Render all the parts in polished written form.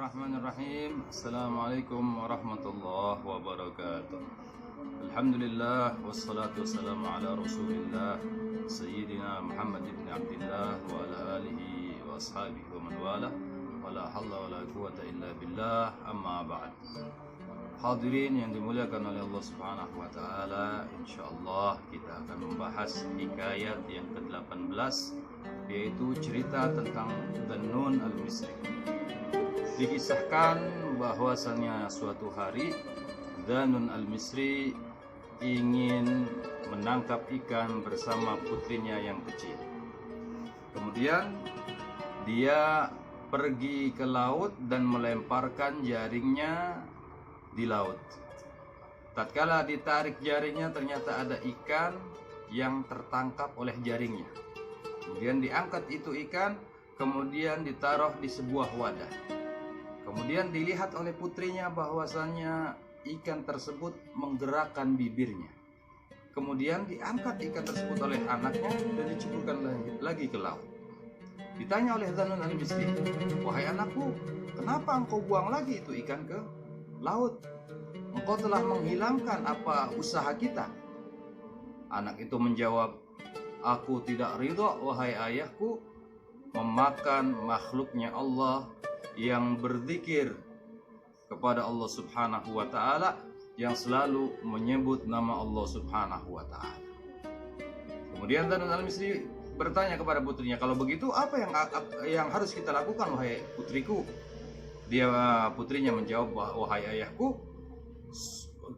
Bismillahirrahmanirrahim. Assalamualaikum warahmatullahi wabarakatuh. Alhamdulillah wassalatu wassalamu ala Rasulillah Sayyidina Muhammad ibn Abdullah wa ala alihi wa ashabihi wa man wala wa la hawla wa la quwwata illa billah, amma ba'd. Hadirin yang dimuliakan oleh Allah Subhanahu wa taala, insyaallah kita akan membahas hikayat yang ke-18, yaitu cerita tentang Dhannun al-Misri. Dikisahkan bahwasannya suatu hari Dhannun al-Misri ingin menangkap ikan bersama putrinya yang kecil. Kemudian dia pergi ke laut dan melemparkan jaringnya di laut. Tatkala ditarik jaringnya, ternyata ada ikan yang tertangkap oleh jaringnya. Kemudian diangkat itu ikan, kemudian ditaruh di sebuah wadah. Kemudian dilihat oleh putrinya bahwasannya ikan tersebut menggerakkan bibirnya. Kemudian diangkat ikan tersebut oleh anaknya dan diceburkan lagi ke laut. Ditanya oleh Dhannun al-Misri, "Wahai anakku, kenapa engkau buang lagi itu ikan ke laut? Engkau telah menghilangkan apa usaha kita?" Anak itu menjawab, "Aku tidak ridha, wahai ayahku, memakan makhluknya Allah yang berzikir kepada Allah Subhanahu wa taala, yang selalu menyebut nama Allah Subhanahu wa taala." Kemudian Dhannun al-Misri bertanya kepada putrinya, "Kalau begitu apa yang harus kita lakukan, wahai putriku?" Putrinya menjawab, "Wahai ayahku,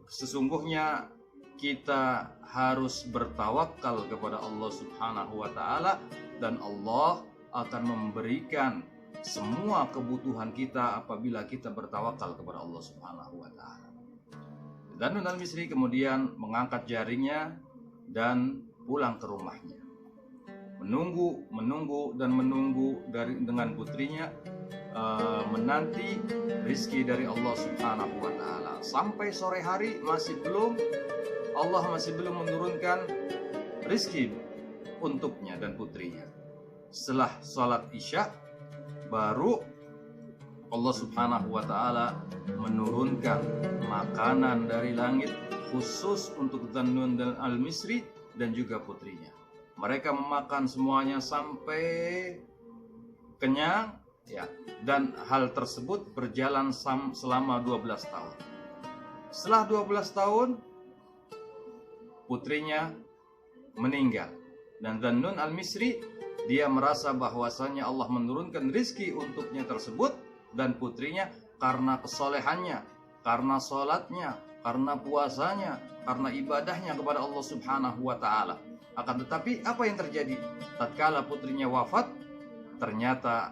sesungguhnya kita harus bertawakal kepada Allah Subhanahu wa taala, dan Allah akan memberikan semua kebutuhan kita apabila kita bertawakal kepada Allah Subhanahu wa taala." Dhannun al-Misri kemudian mengangkat jaringnya dan pulang ke rumahnya. Menunggu dengan putrinya, menanti rizki dari Allah Subhanahu wa taala. Sampai sore hari Allah masih belum menurunkan rizki untuknya dan putrinya. Setelah sholat Isya, baru Allah Subhanahu wa taala menurunkan makanan dari langit khusus untuk Dhannun al-Misri dan juga putrinya. Mereka memakan semuanya sampai kenyang, ya, dan hal tersebut berjalan selama 12 tahun. Setelah 12 tahun, putrinya meninggal, dan Dhannun al-Misri dia merasa bahwasannya Allah menurunkan rizki untuknya tersebut dan putrinya karena kesolehannya, karena sholatnya, karena puasanya, karena ibadahnya kepada Allah Subhanahu wa taala. Akan tetapi apa yang terjadi? Tatkala putrinya wafat, ternyata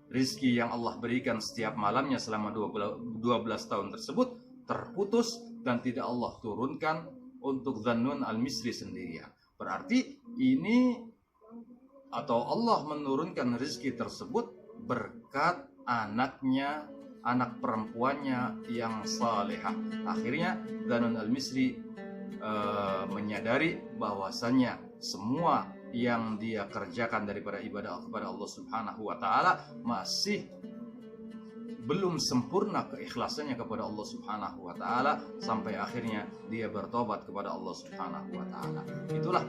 rizki yang Allah berikan setiap malamnya selama 12 tahun tersebut terputus dan tidak Allah turunkan untuk Dhannun al-Misri sendirian. Berarti Allah menurunkan rizki tersebut berkat anaknya, anak perempuannya yang salehah. Akhirnya Dhannun al-Misri menyadari bahwasannya semua yang dia kerjakan daripada ibadah kepada Allah Subhanahu wa taala masih belum sempurna keikhlasannya kepada Allah Subhanahu wa taala, sampai akhirnya dia bertobat kepada Allah Subhanahu wa taala. Itulah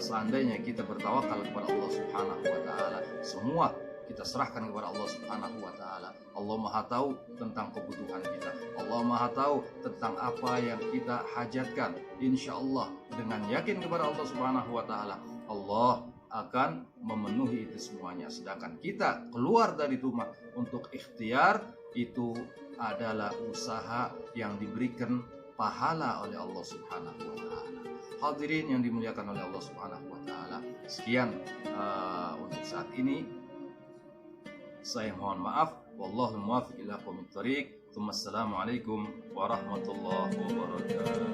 seandainya kita bertawakal kepada Allah Subhanahu wa taala, semua kita serahkan kepada Allah Subhanahu wa taala. Allah Maha tahu tentang kebutuhan kita. Allah Maha tahu tentang apa yang kita hajatkan. Insyaallah dengan yakin kepada Allah Subhanahu wa taala, Allah akan memenuhi itu semuanya. Sedangkan kita keluar dari rumah untuk ikhtiar, itu adalah usaha yang diberikan pahala oleh Allah Subhanahu wa taala. Hadirin yang dimuliakan oleh Allah Subhanahu wa taala, sekian untuk saat ini. Saya mohon maaf. Wallahu muwaffiq ila aqwamit thoriq. Assalamualaikum warahmatullahi wabarakatuh.